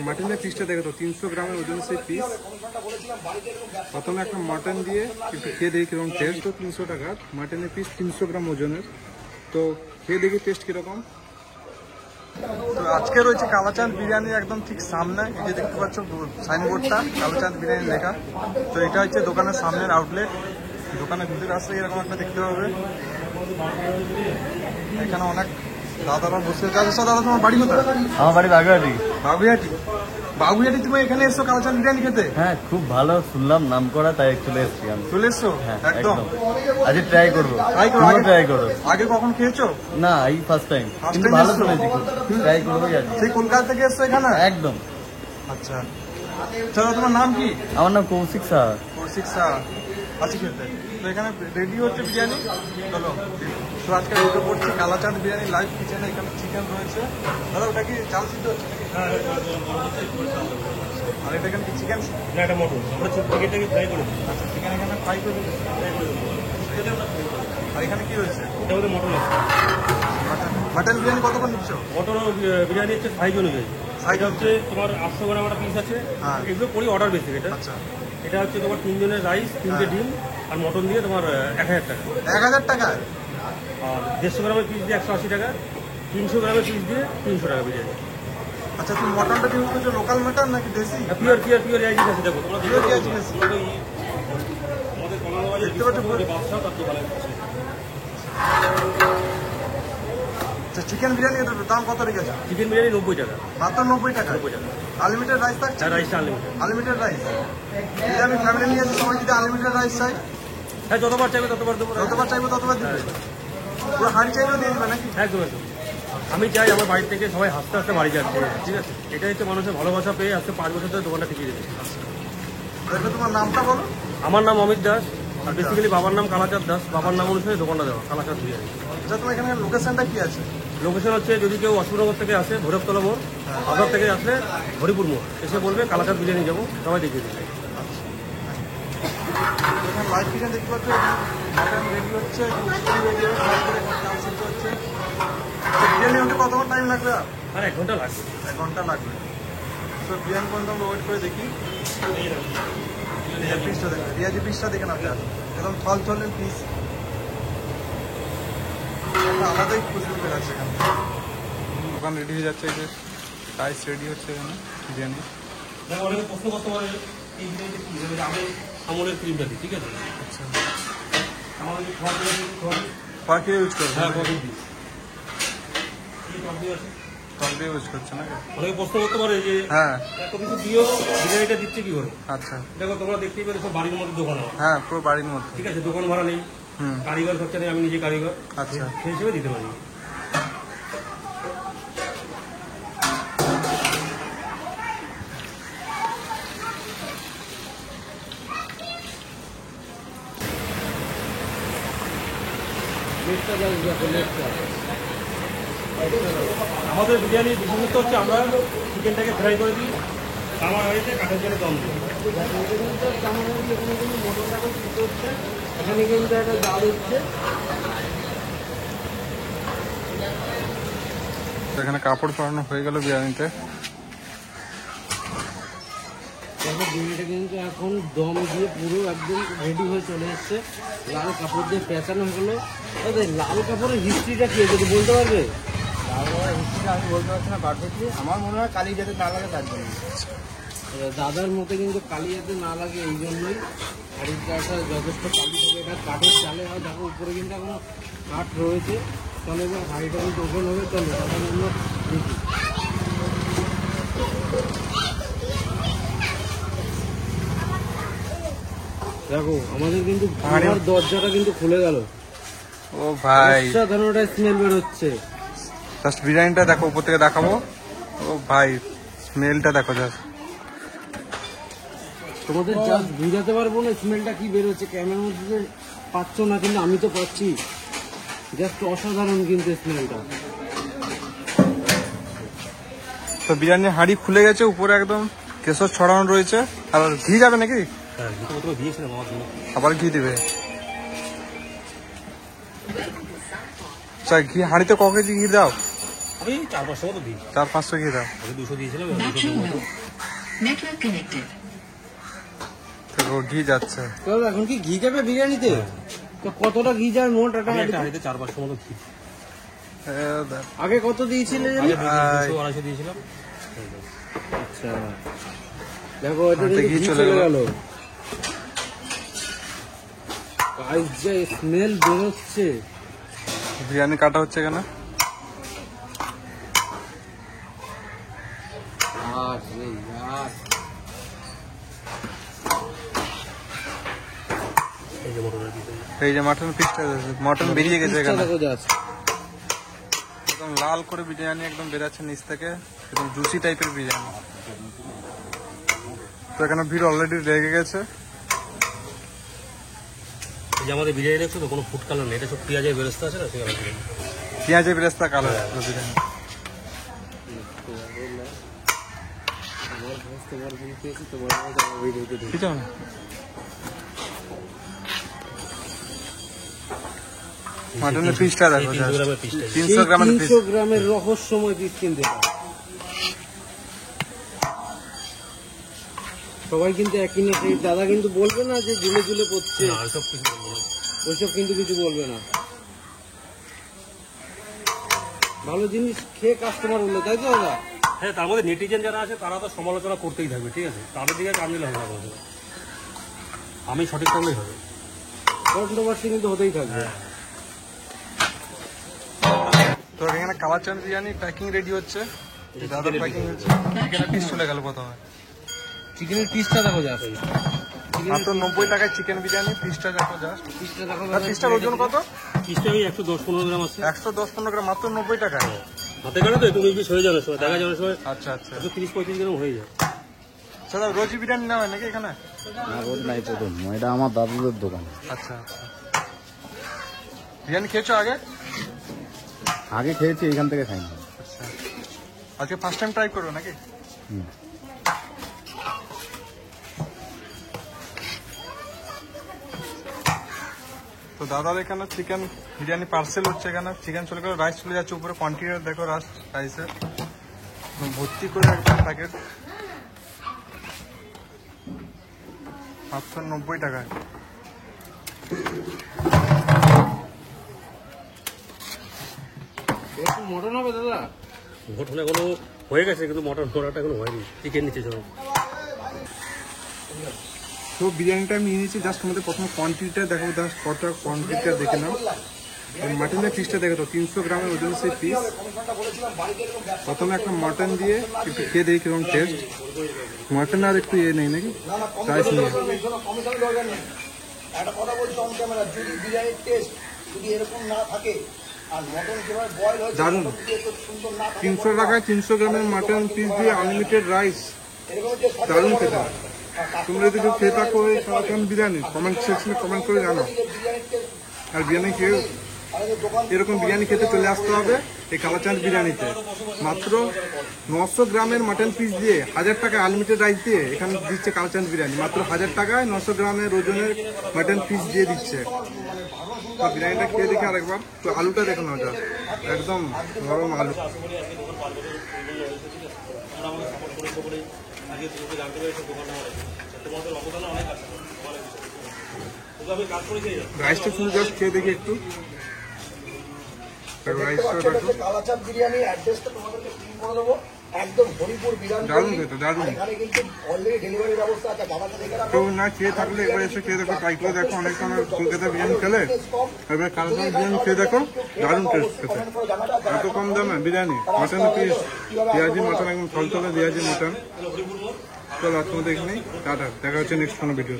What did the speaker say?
মাটনের পিসটা দেখো তো 300 গ্রামের ওজন সেই পিস। প্রথমে একটা মাটন দিয়ে একটু খেয়ে দেখি কিরকম টেস্ট। তো 300 টাকা মাটনের পিস 300 গ্রাম ওজনের, তো খেয়ে দেখি টেস্ট কিরকম। তো আজকে রয়েছে কালাচাঁদ বিরিয়ানি একদম ঠিক সামনে, এই যে দেখতে পাচ্ছ সাইনবোর্ডটা কালাচাঁদ বিরিয়ানি লেখা। তো এটা হচ্ছে দোকানের সামনের আউটলেট। দোকানের ভিতরে আসলে এরকম একটা দেখতে হবে। এখানে অনেক দাদারা বসে আছে। দাদা তোমার বাড়ি কোথায়? আমার বাড়ি বাগুইহাটি। বাগুইহাটি? বাগুইহাটি তুমি এখানে এসছো কালাচাঁদ বিরিয়ানি খেতে? হ্যাঁ, খুব ভালো শুনলাম নাম করা, তাই চলে এসছি আমি। চলে এসছো? হ্যাঁ একদম। আজ ট্রাই করবো। ট্রাই করো। আগে কখন খেয়েছো? না, এই ফার্স্ট টাইম, কিন্তু ভালো শুনেছি, ট্রাই করবো। সেই কলকাতা থেকে এসছো এখানে? একদম। আচ্ছা, চলো তোমার নাম কি? আমার নাম কৌশিক স্যার। কৌশিক স্যার আছি খেতে। তো এখানে রেডি হচ্ছে বিরিয়ানি, চলো। তো আজকে রেডি করছি কালাচাঁদ বিরিয়ানি লাইভ কিচেনে। এখানে চিকেন রয়েছে। দাদা ওটা কি চাল সিদ্ধ হচ্ছে? আর এটা এখানে কি চিকেন? না, এটা মটন। আমরা চিকেনটাকে ফ্রাই করে দিই। আচ্ছা, চিকেন এখানে ফ্রাই করে দিচ্ছি। আর এখানে কি রয়েছে? এটা হচ্ছে মটন আছে। মাটন বিরিয়ানি কত করে নিচ্ছ? মটন বিরিয়ানি হচ্ছে সাইজ অনুযায়ী। সাইজ হচ্ছে তোমার 800 গ্রাম একটা পিস আছে। এগুলো পরি অর্ডার বেশি। এটা আচ্ছা, এটা হচ্ছে তোমার 3 জনের রাইস, 3টে ডিম আর মটন দিয়ে তোমার 1000 টাকা। 1000 টাকা? আর 150 গ্রামের পিস দিয়ে 180 টাকা। 300 গ্রামের পিস দিয়ে 300 টাকা বিরিয়ানি। আচ্ছা, তুমি মটনটা ইউজ করছো লোকাল মটন নাকি দেশি? পিওর রাইস আছে। দেখো তোমরা পিওর রাইস আছে। আমাদের কলাবাজারে দেখতে পাচ্ছ ব্যবসা তার দোকানে আছে। আচ্ছা, চিকেন বিরিয়ানি এর দাম কত রেখেছে? চিকেন বিরিয়ানি 90 টাকা। মাত্র 90 টাকা? 90 টাকা। আনলিমিটেড রাইস থাকছে? রাইসটা আনলিমিটেড। Unlimited rice? যদি আমি ফ্যামিলি নিয়ে আসি, সবাই যদি আনলিমিটেড রাইস চাই? হ্যাঁ, যতবার চাইবে ততবার দেবো। যতবার চাইবো ততবার দিবে? পুরো হাঁড়ি চাইলেও দিয়ে দিবে নাকি? একদম একদম। আমি চাই আমার বাড়ি থেকে সবাই হাসতে হাসতে বাড়ি যাচ্ছে, ঠিক আছে? এটা হচ্ছে মানুষের ভালোবাসা পেয়ে আজকে 5 বছর ধরে দোকানটা টিকিয়ে দিচ্ছে। তোমার নামটা বলো। আমার নাম অমিত দাস, আর বেসিক্যালি বাবার নাম কালাচাঁদ দাস। বাবার নাম অনুসারে দোকানটা দেওয়া কালাচাঁদ বিরিয়ানি। আচ্ছা, তোমার এখানে লোকেশনটা কি আছে? লোকেশন হচ্ছে যদি কেউ অশোকনগর থেকে আসে ভৈরবতলা মোড়, আধার থেকে আসলে হরিপুর মোড় এসে বলবে কালাচাঁদ বিরিয়ানি যাবো, সবাই দেখিয়ে দিচ্ছে। লাইভ কিচেন দেখতে পাচ্ছ, মাটন রেডি হচ্ছে, বিরিয়ানি হতে কতক্ষণ টাইম লাগবে? আর 1 ঘন্টা লাগবে। 1 ঘন্টা লাগবে। তো বিরিয়ানি পর্যন্ত আমরা ওয়েট করে দেখি। পিসটা দেখবে, রিয়াজি পিসটা দেখে না, একদম থল থলের পিস, আলাদাই খুশবু বেরোচ্ছে এখানে। দোকান রেডি হয়ে যাচ্ছে, এই যে রাইস রেডি হচ্ছে এখানে বিরিয়ানি। অনেকে প্রশ্ন করতে পারে এই বিরিয়ানিটা কি হবে, আমি আমলের ক্রিমটা দিই, ঠিক আছে? আচ্ছা, আমাদের খোয়া খেয়ে ইউজ করবে? হ্যাঁ, কফি দিই। আছে টক দিয়ে ইউজ করছে না? অনেকে প্রশ্ন করতে পারে যে হ্যাঁ, এত কিছু দিয়েও বিরিয়ানিটা দিচ্ছে কি করে? আচ্ছা, দেখো তোমরা দেখতেই পেরেছো সব বাড়ির মধ্যে দোকান আমার, হ্যাঁ পুরো বাড়ির মধ্যে, ঠিক আছে? দোকান ভাড়া নেই, কারিগর খরচা নেই, আমি নিজে কারিগর। আচ্ছা, সেই হিসেবে দিতে পারি। আমাদের বিরিয়ানি বিশেষত্ব হচ্ছে আমরা চিকেনটাকে ফ্রাই করে দিই, আমার বাড়িতে কাঠের জলে দম দিই। এখানে কিন্তু একটা জাল হচ্ছে। এখানে কাপড় পরানো হয়ে গেল বিরিয়ানিতে। বিরিয়ানিটা কিন্তু এখন দম দিয়ে পুরো একদম রেডি হয়ে চলে এসছে। লাল কাপড় দিয়ে পেঁচানো হলো। লাল কাপড়ের হিস্ট্রিটা কি যদি বলতে পারবে? লাল কাপড়ের হিস্ট্রিটা আমি বলতে পারছি না পারফেক্টলি। আমার মনে হয় কালি যাতে না লাগে তার জন্য। দাদার মতে কিন্তু কালি যাতে না লাগে এই জন্যই হাড়িটা যথেষ্ট কালি হবে। এটা কাঠের চালে হয়, দেখো উপরে কিন্তু এখনো কাঠ রয়েছে। তাহলে এবার হাড়িটা কিন্তু ওপেন হবে। চলো দাদার জন্য দেখি। দেখো আমাদের কিন্তু দরজাটা কিন্তু খুলে গেল। ও ভাই, অসাধারণ একটা স্মেল বের হচ্ছে। জাস্ট বিরিয়ানিটা দেখো, উপর থেকে দেখাবো। ও ভাই, স্মেলটা দেখো জাস্ট। তোমাদের জাস্ট বুঝাতে পারবো না স্মেলটা কি বের হচ্ছে। ক্যামেরার মধ্যে পাচ্ছ না, কিন্তু আমি তো পাচ্ছি। জাস্ট অসাধারণ কিন্তু স্মেলটা। তো বিরিয়ানি হাঁড়ি খুলে গেছে, উপরে একদম কেশর ছড়ানো রয়েছে। আর ঘি যাবে নাকি? হ্যাঁ, দিয়েছিলাম আমার জন্য। আবার ঘি দিবে? আচ্ছা, ঘি হাঁড়িতে ক কেজি ঘি দাও? ওই 4-500 মতো দিই। 400-500 ঘি দাও। আগে 200 দিয়েছিলাম, এবার 200 Connection দেবো। lost. Network connected. তো ঘি যাচ্ছে। তো এখন কি ঘি যাবে বিরিয়ানিতে? তো কতটা ঘি যায় মোট একটা আমি একটা হাঁড়িতে 400-500 মতো দিই। আগে কত দিয়েছিলে জানি? আগে 200-250 দিয়েছিলাম। আচ্ছা দেখো এটা হাতে কিন্তু ঘি ঘি চলে চলে গেল। গেল। গাইস যে স্মেল বেরোচ্ছে। বিরিয়ানি কাটা হচ্ছে কেন? আর রে यार এই যে মটনের পিস। এই যে মাটন পিসটা, মটন বেরিয়ে গেছে এখানে। দেখো জাস্ট একদম লাল করে বিরিয়ানি একদম বেরাচ্ছে নিচ থেকে, একদম জুসি টাইপের বিরিয়ানি। তো এখানে ভিড় অলরেডি লেগে গেছে। এই যে আমাদের বিরিয়ানি দেখছো তো, কোনো ফুড কালার নেই, এটা সব পেঁয়াজের বেরেস্তা আছে না, সেই কালার বিরিয়ানি। পেঁয়াজের বেরেস্তা কালার বিরিয়ানি। তোমার বলতে আছে তোমার ভিডিওতে ঠিক আছে না? মাটনের পিসটা দেখো, 300 গ্রামের পিসটা। 300 গ্রামের পিস। 300 গ্রামের রহস্যময় পিস কিনতে পারে। সবাই কিন্তু একই নেই, এই দাদা কিন্তু বলবে না যে ঝুলে ঝুলে পড়ছে, না, ওইসব কিছু বলবো না। ওইসব কিন্তু কিছু বলবে না। ভালো জিনিস খেয়ে কাস্টমার বললো, তাই তো দাদা? হ্যাঁ, তার মধ্যে নেটিজেন যারা আছে তারা তো সমালোচনা করতেই থাকবে, ঠিক আছে, তাদের দিকে কান দিলে হবে না কোনো। আমি সঠিক করলেই হবে। কন্ট্রোভার্সি কিন্তু হতেই থাকবে। তো এখানে কালার চাঁদ বিরিয়ানি প্যাকিং রেডি হচ্ছে, দাদা প্যাকিং হচ্ছে। চিকেনের পিস চলে গেল প্রথমে। চিকেনের পিসটা দেখো জাস্ট, মাত্র 90 টাকায় চিকেন বিরিয়ানি। পিসটা দেখো জাস্ট। পিসটা দেখো আর পিসটার ওজন কত? পিসটা ওই 110-15 গ্রাম আছে। 110-15 গ্রাম, মাত্র 90 টাকায়। হাতে কাটা তো একটু বেশি হয়ে যাবে, সময় দেখা যাবে সময় আচ্ছা আচ্ছা। 130-35 গ্রাম হয়ে যায়। দাদা রোজি বিরিয়ানি নেওয়া হয় নাকি এখানে? না রোজ নাই, প্রথম এটা আমার দাদুদের দোকান। আচ্ছা আচ্ছা। বিরিয়ানি খেয়েছো আগে? আগে খেয়েছি, এখান থেকে খাইনি। আচ্ছা, আজকে ফার্স্ট টাইম ট্রাই করো নাকি? হুম। তো দাদার এখানে চিকেন বিরিয়ানি পার্সেল হচ্ছে, এখানে চিকেন চলে গেল, রাইস চলে যাচ্ছে উপরে। কোয়ান্টিটি দেখো রাইসের ভর্তি করে একদম প্যাকেট, মাত্র 90 টাকায়। একটু মটন হবে দাদা? মটন এখনো হয়ে গেছে, কিন্তু মটন করাটা এখনো হয়নি, চিকেন নিচে চলো। তো বিরিয়ানিটা আমি নিয়ে নিয়েছি, জাস্ট আমাদের প্রথম কোয়ান্টিটিটা দেখো, জাস্ট কত কোয়ান্টিটিটা দেখে নাও। মাটনের পিসটা দেখো তো, 300 গ্রামের ওজন সেই পিস। প্রথমে একটা মাটন দিয়ে একটু খেয়ে দেখি কিরকম টেস্ট। মাটন আর একটু ইয়ে নেই নাকি, রাইস নিয়ে। একটা কথা বলছি অন ক্যামেরা, যদি বিরিয়ানির টেস্ট যদি এরকম না থাকে আর মটন যেভাবে বয়েল হয়েছে দারুণ। এত সুন্দর না থাকে, 300 টাকায় 300 গ্রামের মাটন পিস দিয়ে আনলিমিটেড রাইস, এরকম টেস্ট দারুণ খেতে। তোমরা যদি কেউ খেয়ে থাকো এই কালাচাঁদ বিরিয়ানি, কমেন্ট সেকশনে কমেন্ট করে জানো। বিরিয়ানির টেস্ট আর বিরিয়ানি খেয়ে এরকম বিরিয়ানি খেতে চলে আসতে হবে এই কালাচাঁদ বিরিয়ানিতে। মাত্র 900 গ্রামের মাটন পিস দিয়ে 1000 টাকা আনলিমিটেড রাইস দিয়ে এখানে দিচ্ছে কালাচাঁদ বিরিয়ানি। মাত্র 1000 টাকায় 900 গ্রামের ওজনের মাটন পিস দিয়ে দিচ্ছে। তো বিরিয়ানিটা খেয়ে দেখে আরেকবার। তো আলুটা দেখো না, ওটা একদম নরম আলু। রাইসটা শুধু জাস্ট খেয়ে দেখি একটু। রাইসটা দেখো, কালাচাঁদ বিরিয়ানি অ্যাড্রেসটা তোমাদেরকে পিন করে দেবো, একদম হরিপুর বিরান। দারুণ খেতে, দারুণ। এখানে কিন্তু অলরেডি ডেলিভারি ব্যবস্থা আছে, দাদাকে দেখে রাখো। কেউ না খেয়ে থাকলে এবার এসে খেয়ে দেখো, ট্রাই করে দেখো। অনেক সময় কলকাতা বিরিয়ানি খেলে এবার কালাচাঁদ বিরিয়ানি খেয়ে দেখো, দারুণ টেস্ট খেতে। এত কম দামে বিরিয়ানি, মাটন পিস, পেঁয়াজি মাটন, একদম থলথলে পেঁয়াজি মাটন। চলো তোমাদের এখানেই টাটা, দেখা হচ্ছে নেক্সট কোনো ভিডিও।